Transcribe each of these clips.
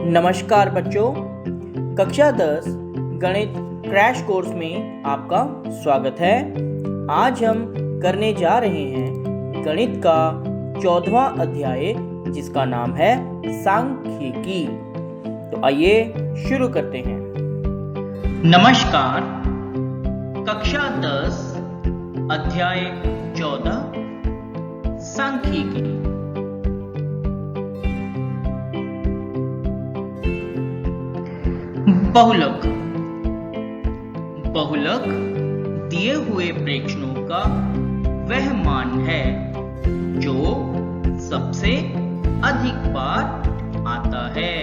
नमस्कार बच्चों, कक्षा 10 गणित क्रैश कोर्स में आपका स्वागत है। आज हम करने जा रहे हैं गणित का 14वां अध्याय, जिसका नाम है सांख्यिकी। तो आइए शुरू करते हैं। नमस्कार, कक्षा 10 अध्याय 14 सांख्यिकी। बहुलक। बहुलक दिए हुए प्रेक्षणों का वह मान है जो सबसे अधिक बार आता है,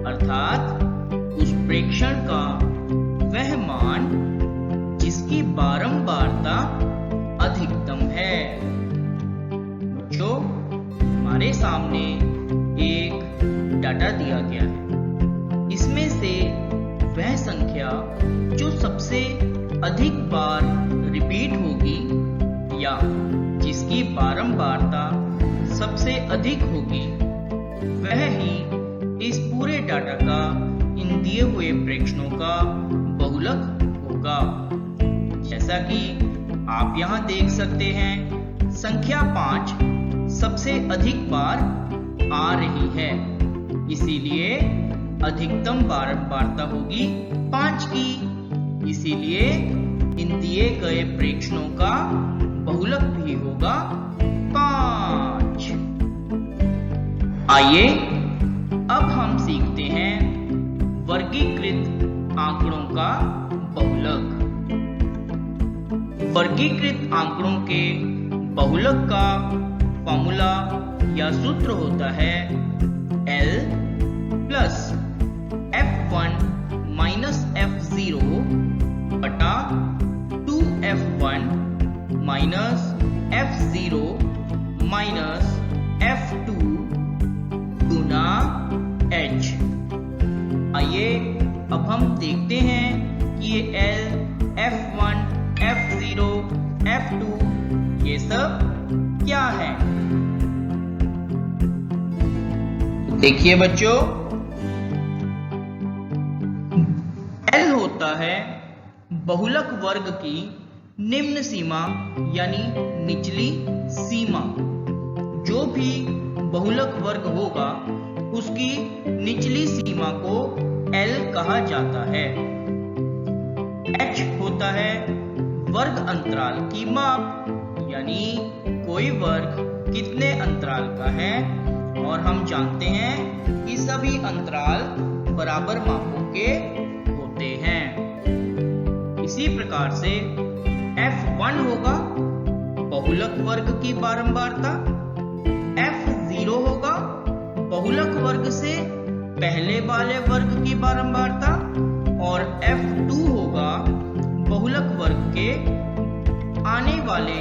अर्थात उस प्रेक्षण का वह मान जिसकी बारंबारता अधिकतम है। जो हमारे सामने एक डाटा दिया गया है, इसमें से वह संख्या जो सबसे अधिक बार रिपीट होगी या जिसकी बारंबारता सबसे अधिक होगी, वह ही इस पूरे डाटा का इन दिए हुए प्रेक्षणों का बहुलक होगा। जैसा कि आप यहाँ देख सकते हैं, संख्या 5 सबसे अधिक बार आ रही है, इसीलिए अधिकतम बारंबारता होगी 5 की। इसीलिए इन दिए गए प्रेक्षणों का बहुलक भी होगा 5। आइए अब हम सीखते हैं वर्गीकृत आंकड़ों का बहुलक। वर्गीकृत आंकड़ों के बहुलक का फॉर्मूला या सूत्र होता है L plus F1 minus F0 बटा 2F1 minus F0 minus F2 गुना H। आइए अब हम देखते हैं कि ये L, F1, F0, F2 ये सब क्या है। देखिए बच्चों, L होता है बहुलक वर्ग की निम्न सीमा यानी निचली सीमा। जो भी बहुलक वर्ग होगा उसकी निचली सीमा को L कहा जाता है। H होता है वर्ग अंतराल की माप, यानी कोई वर्ग कितने अंतराल का है, और हम जानते हैं कि सभी अंतराल बराबर मापों के होते हैं। इसी प्रकार से F1 होगा बहुलक वर्ग की बारंबारता, F0 होगा बहुलक वर्ग से पहले वाले वर्ग की बारंबारता, और F2 होगा बहुलक वर्ग के आने वाले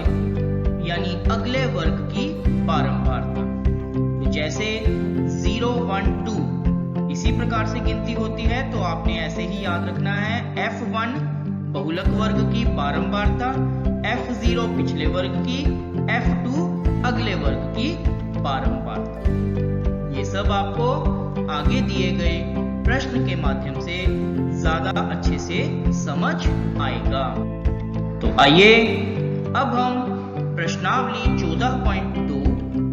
यानी अगले वर्ग की बारंबारता। तो जैसे 0, 1, 2 इसी प्रकार से गिनती होती है, तो आपने ऐसे ही याद रखना है F1 बहुलक वर्ग की बारंबारता, F0 पिछले वर्ग की, F2 अगले वर्ग की बारंबारता। ये सब आपको आगे दिए गए प्रश्न के माध्यम से ज्यादा अच्छे से समझ आएगा। तो आइए अब हम प्रश्नावली 14.2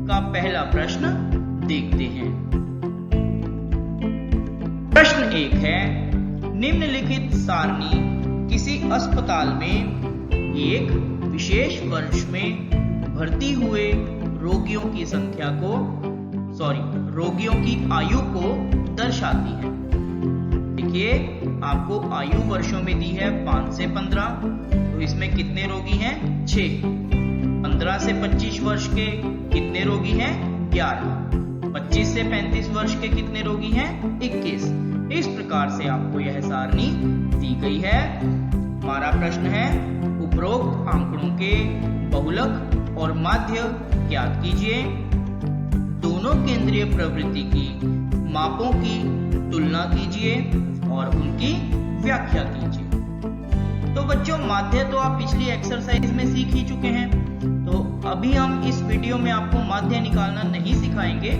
का पहला प्रश्न देखते हैं। प्रश्न 1 है, निम्नलिखित सारणी किसी अस्पताल में एक विशेष वर्ष में भर्ती हुए रोगियों की संख्या को रोगियों की आयु को दर्शाती है। देखिए, आपको आयु वर्षों में दी है 5 से 15, तो इसमें कितने रोगी हैं? 6। 15 से 25 वर्ष के कितने रोगी हैं? 11। 25 से 35 वर्ष के कितने रोगी हैं? 21। इस प्रकार से आपको यह सारणी दी गई है। हमारा प्रश्न है, उपरोक्त आंकड़ों के बहुलक और माध्य ज्ञात कीजिए। दोनों केंद्रीय प्रवृत्ति की मापों की तुलना कीजिए और उनकी व्याख्या कीजिए। तो बच्चों, माध्य तो आप पिछली एक्सरसाइज में सीख ही चुके हैं, तो अभी हम इस वीडियो में आपको माध्य निकालना नहीं सिखाएंगे,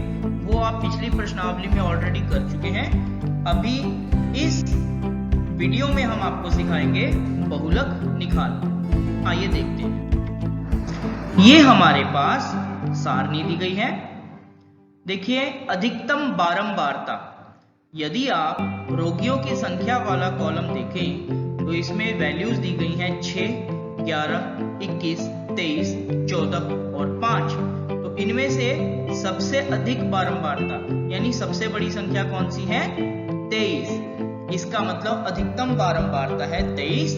वो आप पिछली प्रश्नावली में ऑलरेडी कर चुके हैं। अभी इस वीडियो में हम आपको सिखाएंगे बहुलक निकालना। आइए देखते हैं। ये हमारे पास सारणी दी गई है। देखिए, अधिकतम बारंबारता। यदि आप रोगियों की संख्या वाला कॉलम देखें तो इसमें वैल्यूज दी गई हैं 6, 11, 21, 23, 14 और 5। तो इनमें से सबसे अधिक बारंबारता यानी सबसे बड़ी संख्या कौन सी है? 23। इसका मतलब अधिकतम बारंबारता है 23।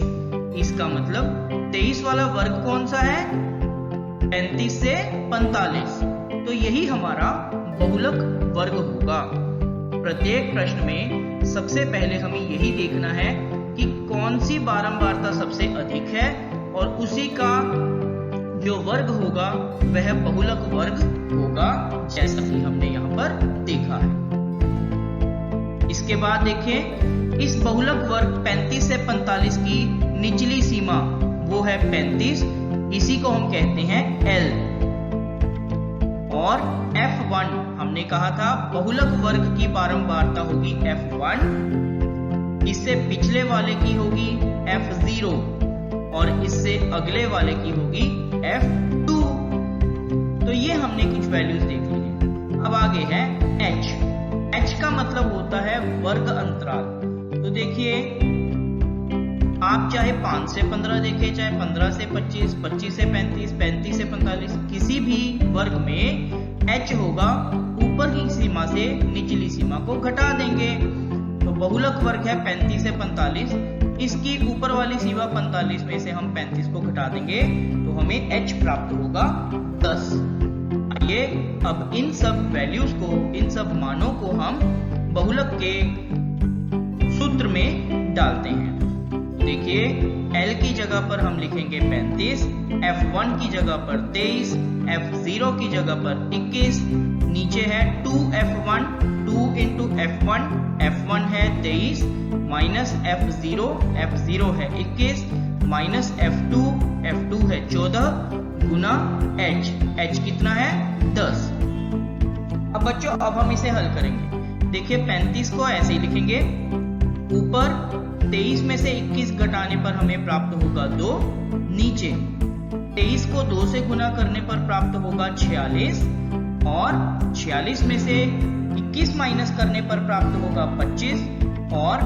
इसका मतलब 23 वाला वर्ग कौन सा है? 35 से 45। तो यही हमारा बहुलक वर्ग होगा। प्रत्येक प्रश्न में सबसे पहले हमें यही देखना है कि कौन सी बारंबारता सबसे अधिक है और उसी का जो वर्ग होगा वह बहुलक वर्ग होगा, जैसा कि हमने यहाँ पर देखा है। इसके बाद देखिए, इस बहुलक वर्ग 35 से 45 की निचली सीमा वो है 35। इसी को हम कहते हैं L। और F1 हमने कहा था बहुलक वर्ग की बारंबारता होगी F1, इससे पिछले वाले की होगी F0 और इससे अगले वाले की होगी F2। तो ये हमने कुछ वैल्यूज देख ली है। अब आगे है H। H का मतलब होता है वर्ग अंतराल। तो देखिए, आप चाहे 5 से 15 देखें, चाहे 15 से 25, 25 से 35, 35 से 45, किसी भी वर्ग में H होगा ऊपर की सीमा से निचली सीमा को घटा देंगे। तो बहुलक वर्ग है 35 से 45, इसकी ऊपर वाली सीमा 45 में से हम 35 को घटा देंगे तो हमें H प्राप्त होगा 10। आइए अब इन सब वैल्यूज को, इन सब मानों को हम बहुलक के सूत्र में डालते हैं। देखिए, L की जगह पर हम लिखेंगे 35, F1 की जगह पर 23, F0 की जगह पर 21, नीचे है 2F1, 2 इंटू F1, F1 है 23, माइनस F0, F0 है 21, माइनस F2, F2 है 14, गुना H, H कितना है? 10। अब बच्चों, अब हम इसे हल करेंगे। देखिए, 35 को ऐसे ही लिखेंगे, ऊपर 23 में से 21 घटाने पर हमें प्राप्त होगा 2, नीचे 23 को 2 से गुना करने पर प्राप्त होगा 46 और 46 में से 21 माइनस करने पर प्राप्त होगा 25 और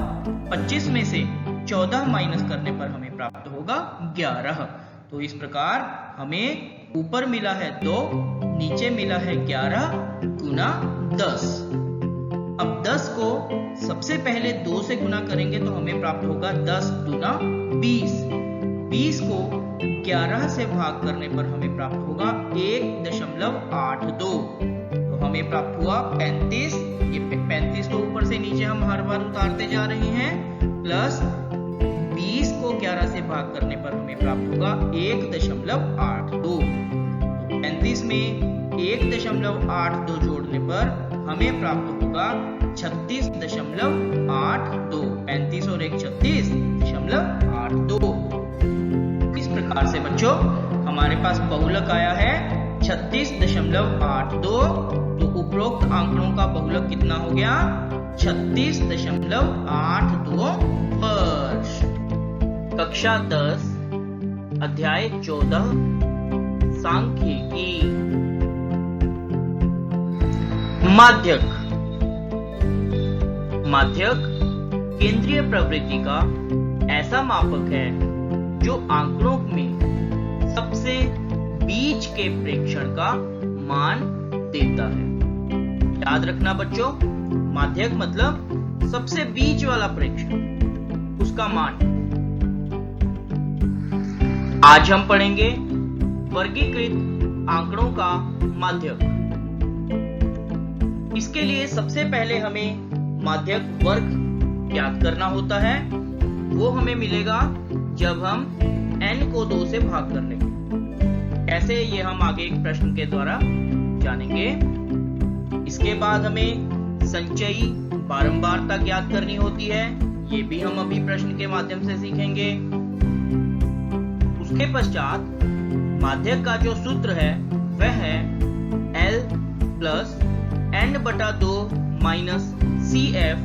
25 में से 14 माइनस करने पर हमें प्राप्त होगा 11। तो इस प्रकार हमें ऊपर मिला है 2, नीचे मिला है 11 गुना 10। अब 10 को सबसे पहले 2 से गुना करेंगे तो हमें प्राप्त होगा 10 दूना 20। 20 को 11 से भाग करने पर हमें प्राप्त होगा 1.82। तो हमें प्राप्त हुआ 35। ये 35 को ऊपर से नीचे हम हर बार उतारते जा रहे हैं, प्लस 20 को 11 से भाग करने पर हमें प्राप्त होगा 1.82। 35 में 1.82 जोड़ने पर हमें प्राप्त होगा 36.82। 35 और 1 36.82। इस प्रकार से बच्चों हमारे पास बहुलक आया है 36.82। तो उपरोक्त आंकड़ों का बहुलक कितना हो गया? 36.82 वर्ष। कक्षा 10 अध्याय 14 सांख्यिकी। माध्यक। माध्यक केंद्रीय प्रवृत्ति का ऐसा मापक है जो आंकड़ों में सबसे बीच के प्रेक्षण का मान देता है। याद रखना बच्चों, माध्यक मतलब सबसे बीच वाला प्रेक्षण, उसका मान। आज हम पढ़ेंगे वर्गीकृत आंकड़ों का माध्यक। इसके लिए सबसे पहले हमें माध्यक वर्ग ज्ञात करना होता है। वो हमें मिलेगा जब हम n को 2 से भाग कर लेंगे। कैसे, ये हम आगे एक प्रश्न के द्वारा जानेंगे। इसके बाद हमें संचयी बारंबारता ज्ञात करनी होती है, ये भी हम अभी प्रश्न के माध्यम से सीखेंगे। उसके पश्चात माध्यक का जो सूत्र है वह है L plus N/2 minus CF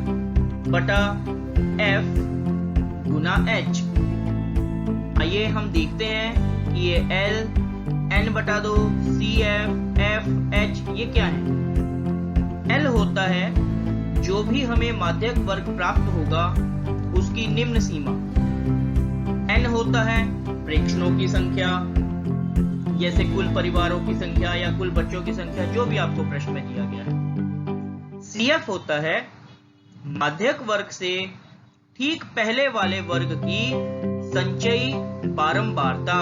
बटा F गुना H। आइए हम देखते हैं कि ये L, N/2, CF, F, H ये क्या है। L होता है जो भी हमें माध्यक वर्ग प्राप्त होगा उसकी निम्न सीमा। N होता है प्रेक्षणों की संख्या, जैसे कुल परिवारों की संख्या या कुल बच्चों की संख्या, जो भी आपको प्रश्न में दिया गया है। CF होता है माध्यक वर्ग से ठीक पहले वाले वर्ग की संचयी बारंबारता।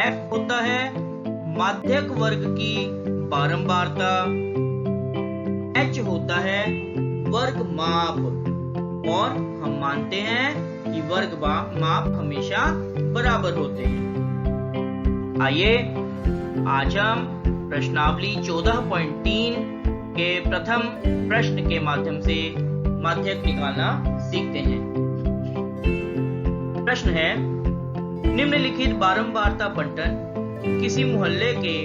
F होता है माध्यक वर्ग की बारंबारता। H होता है वर्ग माप, और हम मानते हैं कि वर्ग माप हमेशा बराबर होते हैं। आइए आज हम प्रश्नावली 14.3 के प्रथम प्रश्न के माध्यम से माध्यक निकालना सीखते हैं। प्रश्न है, निम्नलिखित बारंबारता बंटन किसी मोहल्ले के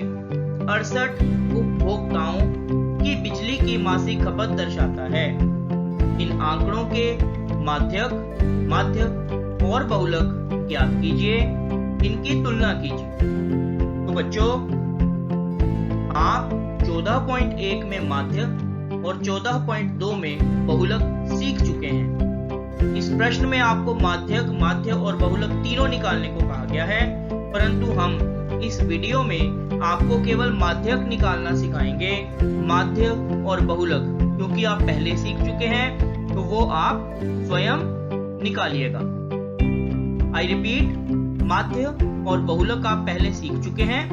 68 उपभोक्ताओं की बिजली की मासिक खपत दर्शाता है। इन आंकड़ों के माध्यक, माध्य और बहुलक ज्ञात कीजिए, इनकी तुलना कीजिए। तो बच्चों, आप 14.1 में माध्यक और 14.2 में बहुलक सीख चुके हैं। इस प्रश्न में आपको माध्यक, माध्य और बहुलक तीनों निकालने को कहा गया है, परंतु हम इस वीडियो में आपको केवल माध्यक निकालना सिखाएंगे, माध्य और बहुलक क्योंकि आप पहले सीख चुके हैं तो वो आप स्वयं निकालिएगा। आई रिपीट, माध्य और बहुलक आप पहले सीख चुके हैं,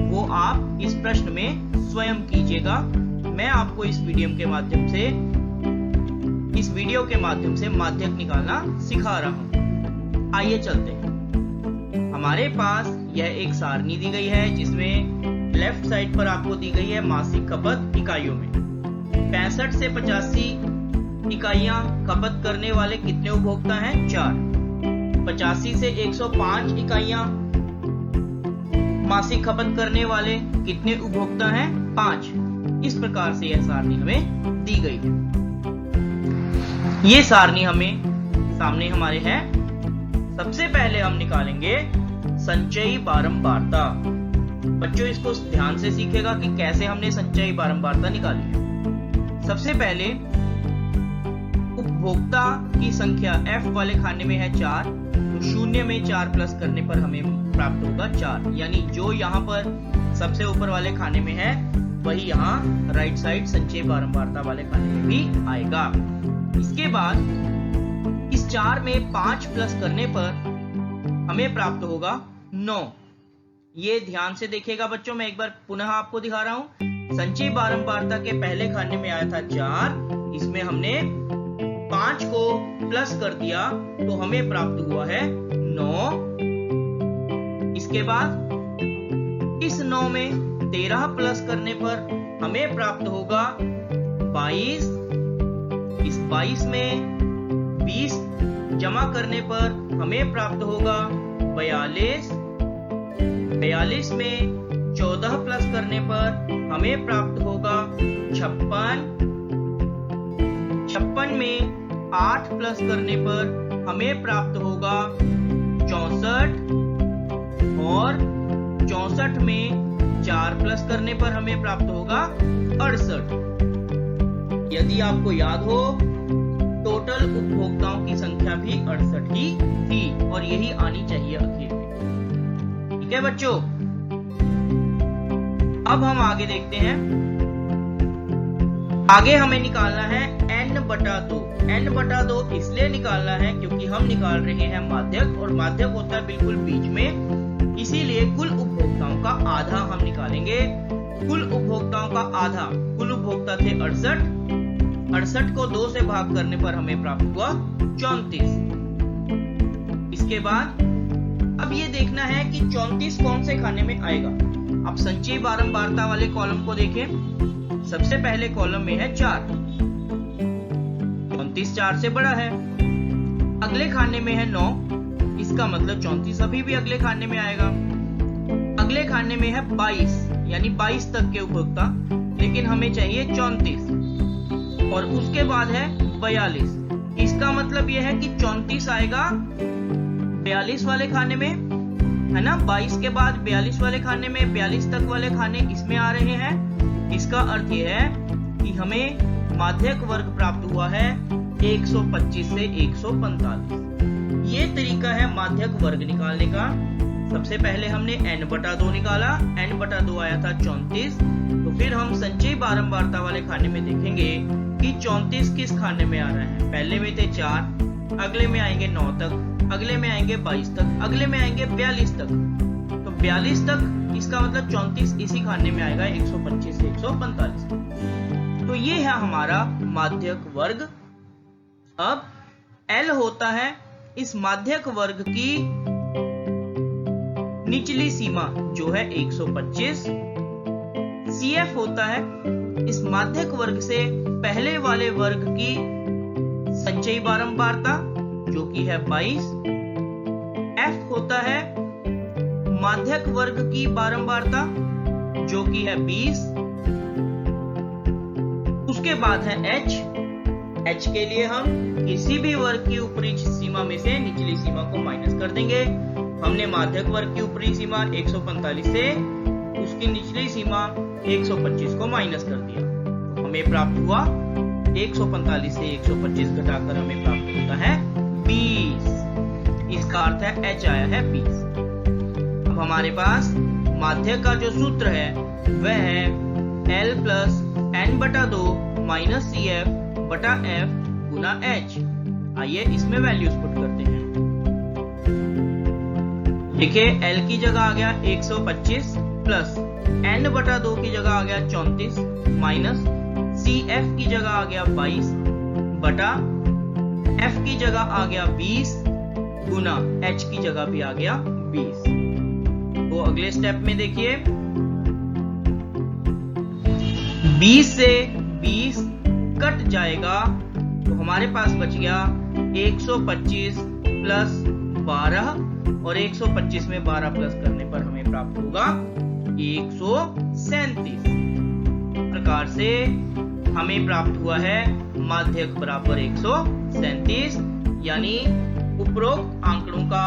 वो आप इस प्रश्न में स्वयं कीजिएगा। मैं आपको इस वीडियो के माध्यम से माध्यक निकालना सिखा रहा हूं। आइए चलते हैं। हमारे पास यह एक सारणी दी गई है जिसमें लेफ्ट साइड पर आपको दी गई है मासिक खपत इकाइयों में। 65 से 85 इकाइयां खपत करने वाले कितने उपभोक्ता हैं? 4। 85 से 105 इकाइयां मासिक खपत करने वाले कितने उपभोक्ता हैं? 5। इस प्रकार से यह सारणी हमें दी गई है। ये सारणी हमें सामने हमारे है। सबसे पहले हम निकालेंगे संचयी बारंबारता। बच्चों, इसको ध्यान से सीखेगा कि कैसे हमने संचयी बारंबारता निकाली है। सबसे पहले उपभोक्ता की संख्या F वाले खाने में है 4, तो 0 में 4 प्लस करने पर हमें प्राप्त होगा 4, यानी जो यहाँ पर सबसे ऊपर वाले खाने में है वही यहाँ राइट साइड संचयी बारंबारता वाले खाने में भी आएगा। इसके बाद इस 4 में 5 प्लस करने पर हमें प्राप्त होगा 9। ये ध्यान से देखिएगा बच्चों, मैं एक बार पुनः आपको दिखा रहा हूं। संचयी बारंबारता के पहले खाने में आया था 4, इसमें हमने 5 को प्लस कर दिया तो हमें प्राप्त हुआ है 9। इसके बाद इस 9 में 13 प्लस करने पर हमें प्राप्त होगा 22। इस 22 में 20 जमा करने पर हमें प्राप्त होगा 42। 42 में 14 प्लस करने पर हमें प्राप्त होगा 56। 56 में 8 प्लस करने पर हमें प्राप्त होगा 64, और 64 में 4 प्लस करने पर हमें प्राप्त होगा 68। यदि आपको याद हो, टोटल उपभोक्ताओं की संख्या भी 68 ही थी और यही आनी चाहिए आखिर में। ठीक है बच्चों, अब हम आगे देखते हैं। आगे हमें निकालना है N/2। N/2 इसलिए निकालना है क्योंकि हम निकाल रहे हैं माध्यक, और माध्यक होता है बिल्कुल बीच में, इसीलिए कुल उपभोक्ताओं का आधा हम निकालेंगे। कुल उपभोक्ताओं का आधा, कुल उपभोक्ता थे 68, 68 को 2 से भाग करने पर हमें प्राप्त हुआ 34। इसके बाद अब ये देखना है कि 34 कौन से खाने में आएगा। अब संचयी बारंबारता वाले कॉलम को देखें। सबसे पहले कॉलम में है 4, 34 4 से बड़ा है। अगले खाने में है 9, इसका मतलब 34 अभी भी अगले खाने में आएगा। अगले खाने में है 22 यानी 22 तक के उपभोक्ता, लेकिन हमें चाहिए 34 और उसके बाद है 42। इसका मतलब यह है कि 34 आएगा 42 वाले खाने में, है ना। 22 के बाद 42 वाले खाने में, 42 तक वाले खाने इसमें आ रहे हैं। इसका अर्थ यह है कि हमें माध्यक वर्ग प्राप्त हुआ है 125 से 145। ये तरीका है माध्यक वर्ग निकालने का। सबसे पहले हमने n/2 निकाला, n/2 आया था 34। तो फिर हम संचयी बारंबारता वाले खाने में देखेंगे कि 34 किस खाने में आ रहा है। पहले में थे 4, अगले में आएंगे 9 तक, अगले में आएंगे 22 तक, अगले में आएंगे 42 तक। तो 42 तक, इसका मतलब 34 इसी खाने में आएगा 125 से 145। तो ये है हमारा माध्यक वर्ग। अब L होता है इस माध्यक वर्ग की निचली सीमा जो है 125। CF होता है इस माध्यक वर्ग से पहले वाले वर्ग की संचयी बारंबारता जो कि है 22। F होता है माध्यक वर्ग की बारंबारता जो कि है 20। उसके बाद है H। H के लिए हम किसी भी वर्ग की ऊपरी सीमा में से निचली सीमा को माइनस कर देंगे। हमने माध्यक वर्ग की ऊपरी सीमा 145 से उसकी निचली सीमा 125 को माइनस कर दिया, तो हमें प्राप्त हुआ 145 से 125 घटाकर हमें प्राप्त होता है 20। इसका अर्थ है H आया है 20। अब हमारे पास माध्यक का जो सूत्र है वह है L plus n/2 minus CF/F गुना H। आइए इसमें वैल्यूज पुट करते हैं। देखिए L की जगह आ गया 125 प्लस n/2 की जगह आ गया 34 माइनस CF की जगह आ गया 22 बटा F की जगह आ गया 20 गुना H की जगह भी आ गया 20। तो अगले स्टेप में देखिए 20 से 20 कट जाएगा तो हमारे पास बच गया 125 प्लस 12 और 125 में 12 प्लस करने पर हमें प्राप्त होगा 137। प्रकार से हमें प्राप्त हुआ है माध्यक बराबर 137, यानी उपरोक्त आंकड़ों का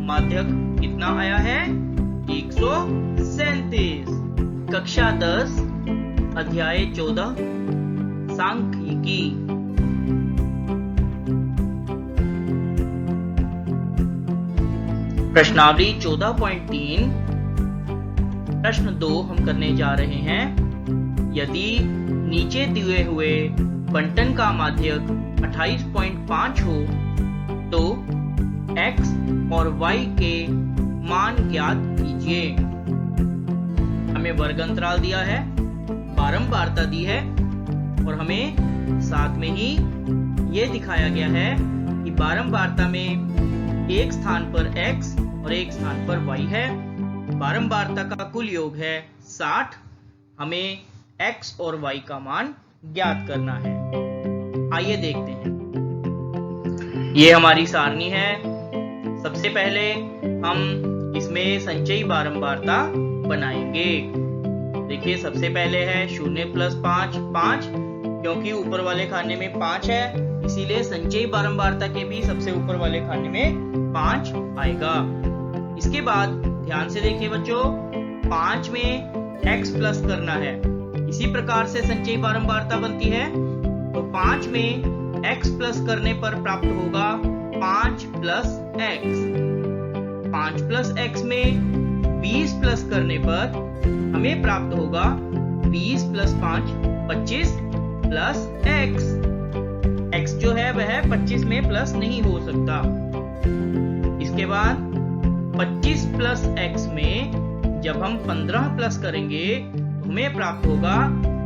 माध्यक कितना आया है 137। कक्षा 10 अध्याय 14 सांख्यिकी। प्रश्नावली 14.3 प्रश्न 2 हम करने जा रहे हैं। यदि नीचे दिए हुए बंटन का माध्यक 28.5 हो तो x और y के मान ज्ञात कीजिए। हमें वर्ग अंतराल दिया है, बारंबारता दी है और हमें साथ में ही यह दिखाया गया है कि बारंबारता में एक स्थान पर x और एक स्थान पर y है। बारंबारता का कुल योग है 60। हमें x और y का मान ज्ञात करना है। आइए देखते हैं। ये हमारी सारणी है। सबसे पहले हम इसमें संचयी बारंबारता बनाएंगे। देखिए सबसे पहले है 0 प्लस 5 5, क्योंकि ऊपर वाले खाने में 5 है इसीलिए संचयी बारंबारता के भी सबसे ऊपर वाले खाने में 5 आएगा। इसके बाद ध्यान से देखिए बच्चों, 5 में x प्लस करना है। इसी प्रकार से संचयी बारंबारता बनती है। तो 5 में x प्लस करने पर प्राप्त होगा 5 प्लस x। 5 प्लस x में 20 प्लस करने पर हमें प्राप्त होगा 20 प्लस 5 25 प्लस x। x जो है वह 25 में प्लस नहीं हो सकता। इसके बाद 25 प्लस x में जब हम 15 प्लस करेंगे तो हमें प्राप्त होगा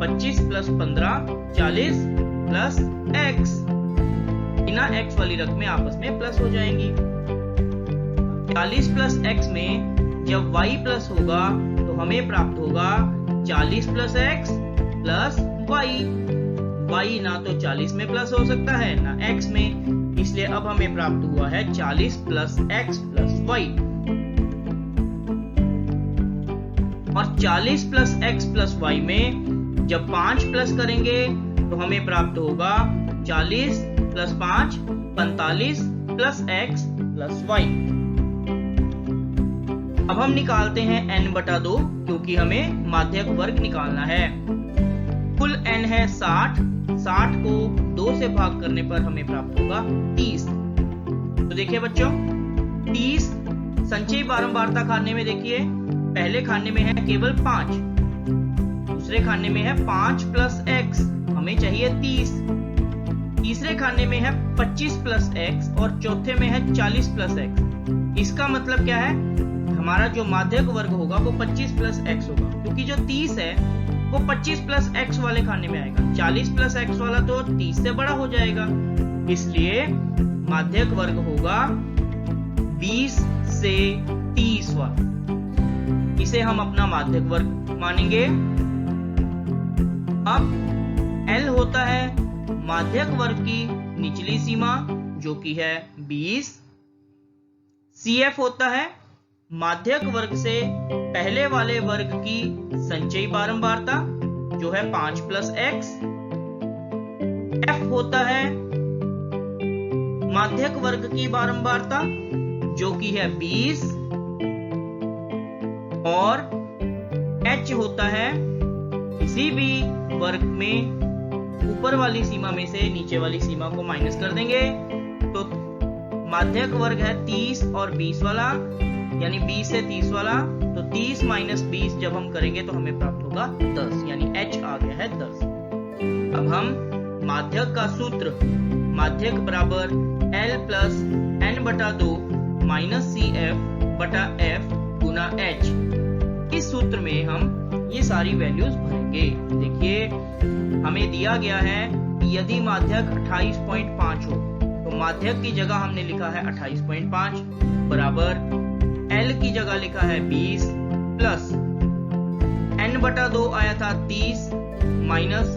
25 प्लस 15 40 प्लस x। बिना x वाली रकमें आपस में प्लस हो जाएंगी। 40 प्लस x में जब y प्लस होगा तो हमें प्राप्त होगा 40 plus x plus y। y ना तो 40 में प्लस हो सकता है ना x में, इसलिए अब हमें प्राप्त हुआ है 40 प्लस x प्लस y। और 40 प्लस एक्स प्लस वाई में जब 5 प्लस करेंगे तो हमें प्राप्त होगा 40 plus 5 45 plus X plus Y. अब हम निकालते हैं n बटा 2 क्योंकि हमें माध्यक वर्ग निकालना है। कुल n है 60, 60 को 2 से भाग करने पर हमें प्राप्त होगा 30। तो देखिए बच्चों 30 संचयी बारंबारता खाने में देखिए पहले खाने में है केवल 5, दूसरे खाने में है 5 प्लस एक्स, हमें चाहिए 30, तीसरे खाने में है 25 प्लस एक्स और चौथे में है 40 प्लस एक्स। इसका मतलब क्या है, हमारा जो माध्यक वर्ग होगा वो 25 प्लस एक्स होगा क्योंकि जो 30 है वो 25 प्लस एक्स वाले खाने में आएगा, 40 प्लस एक्स वाला तो 30 से बड़ा हो जाएगा, इसलिए माध्यक वर्ग होगा 20 से 30 वाला। इसे हम अपना माध्यक वर्ग मानेंगे। अब L होता है माध्यक वर्ग की निचली सीमा जो कि है 20, CF होता है माध्यक वर्ग से पहले वाले वर्ग की संचयी बारंबारता जो है 5 प्लस एक्स, F होता है माध्यक वर्ग की बारंबारता जो कि है 20 और H होता है किसी भी वर्ग में ऊपर वाली सीमा में से नीचे वाली सीमा को माइनस कर देंगे तो माध्यक वर्ग है 30 और 20 वाला, यानी 20 से 30 वाला, तो 30 माइनस 20 जब हम करेंगे तो हमें प्राप्त होगा 10, यानी H आ गया है 10। अब हम माध्यक का सूत्र माध्यक बराबर L प्लस n बटा 2 माइनस CF बटा F गुना H, इस सूत्र में हम ये सारी वैल्यूज भरेंगे। देखिए हमें दिया गया है कि यदि माध्यक 28.5 हो तो माध्यक की जगह हमने लिखा है 28.5 बराबर L की जगह लिखा है 20 प्लस n बटा 2 आया था 30 माइनस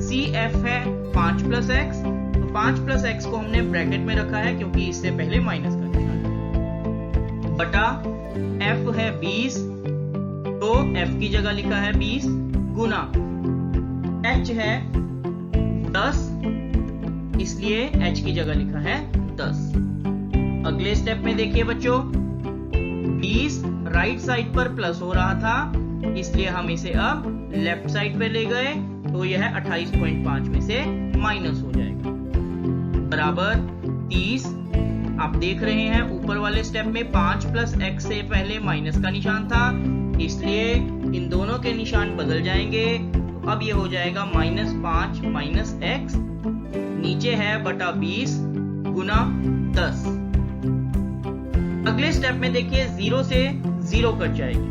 CF है 5 प्लस एक्स, तो 5 प्लस एक्स को हमने ब्रैकेट में रखा है क्योंकि इससे पहले माइनस का निशान है, बटा F है 20 तो F की जगह लिखा है 20 गुना H है 10 इसलिए H की जगह लिखा है 10। अगले स्टेप में देखिए बच्चों 20 राइट साइड पर प्लस हो रहा था इसलिए हम इसे अब लेफ्ट साइड पे ले गए तो यह 28.5 में से माइनस हो जाएगा बराबर 30। आप देख रहे हैं ऊपर वाले स्टेप में 5 प्लस एक्स से पहले माइनस का निशान था इसलिए इन दोनों के निशान बदल जाएंगे, तो अब ये हो जाएगा -5 माइनस एक्स, नीचे है बटा 20 गुना 10। अगले स्टेप में देखिए 0 से 0 कट जाएगी।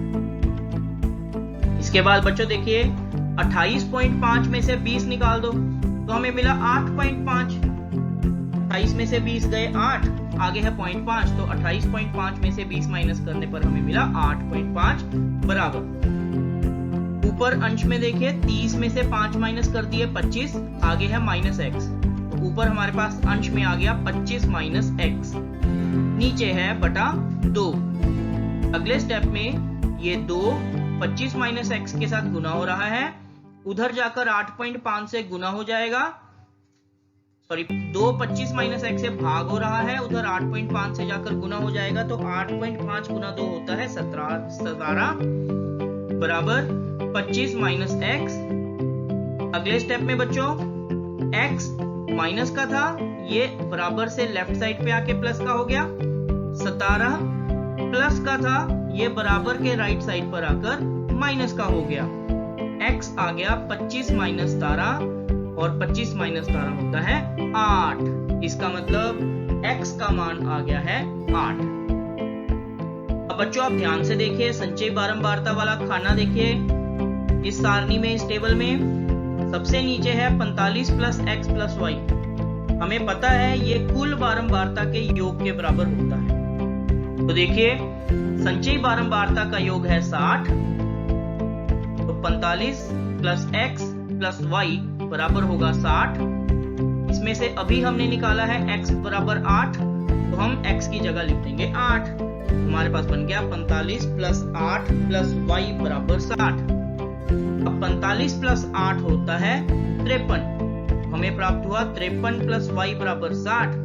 इसके बाद बच्चों देखिए 28.5 में से 20 निकाल दो तो हमें मिला 8.5, 28 में से 20 गए 8, आगे है 0.5 तो 28.5 में से 20 माइनस करने पर हमें मिला 8.5 बराबर। ऊपर अंश में देखिए 30 में से 5 माइनस कर दिए 25, आगे है माइनस एक्स, तो ऊपर हमारे पास अंश में आ गया 25 माइनस एक्स, नीचे है बटा 2। अगले स्टेप में ये 2 25 माइनस एक्स के साथ गुना हो रहा है, उधर जाकर 8.5 से गुना हो जाएगा, सॉरी 2 25 माइनस एक्स से भाग हो रहा है, उधर 8.5 से जाकर गुना हो जाएगा, तो 8.5 गुना 2 होता है 17 बराबर 25 माइनस एक्स। अगले स्टेप में बच्चों x माइनस का था ये बराबर से लेफ्ट साइड पे आके प्लस का हो गया, 17 प्लस का था ये बराबर के राइट साइड पर आकर माइनस का हो गया, x आ गया 25 माइनस 17 और 25 माइनस 17 होता है 8, इसका मतलब x का मान आ गया है 8। अब बच्चों आप ध्यान से देखिए संचयी बारंबारता वाला खाना देखिए, इस सारणी में इस टेबल में सबसे नीचे है 45 प्लस एक्स प्लस वाई, हमें पता है ये कुल बारंबारता के योग के बराबर होता है, तो देखिए संचयी बारंबारता का योग है 60, तो 45 प्लस एक्स प्लस वाई बराबर होगा 60, इसमें से अभी हमने निकाला है x बराबर 8, तो हम x की जगह लिख देंगे 8। हमारे पास बन गया 45 प्लस 8 प्लस वाई बराबर 60। अब 45 प्लस 8 होता है 53। हमें प्राप्त हुआ 53 प्लस वाई बराबर 60।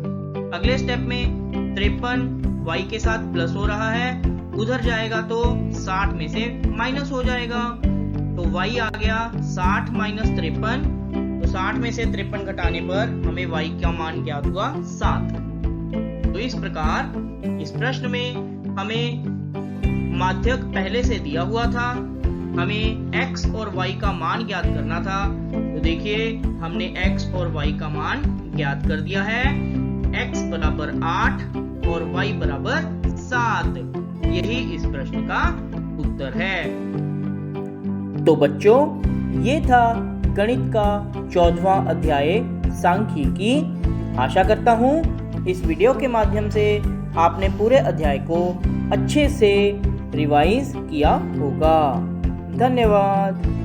अगले स्टेप में 53 वाई के साथ प्लस हो रहा है, उधर जाएगा तो 60 में से माइनस हो जाएगा, तो y आ गया 60 माइनस 53। तो 60 में से 53 घटाने पर हमें y का मान ज्ञात हुआ 7। तो इस प्रकार इस प्रश्न में हमें माध्यक पहले से दिया हुआ था, हमें x और y का मान ज्ञात करना था। तो देखिए हमने x और y का मान ज्ञात कर दिया है। x बराबर 8 और y बराबर 7। यही इस प्रश्न का उत्तर है। तो बच्चों, ये था गणित का 14वां अध्याय सांख्यिकी। आशा करता हूँ इस वीडियो के माध्यम से आपने पूरे अध्याय को अच्छे से रिवाइज किया होगा। धन्यवाद।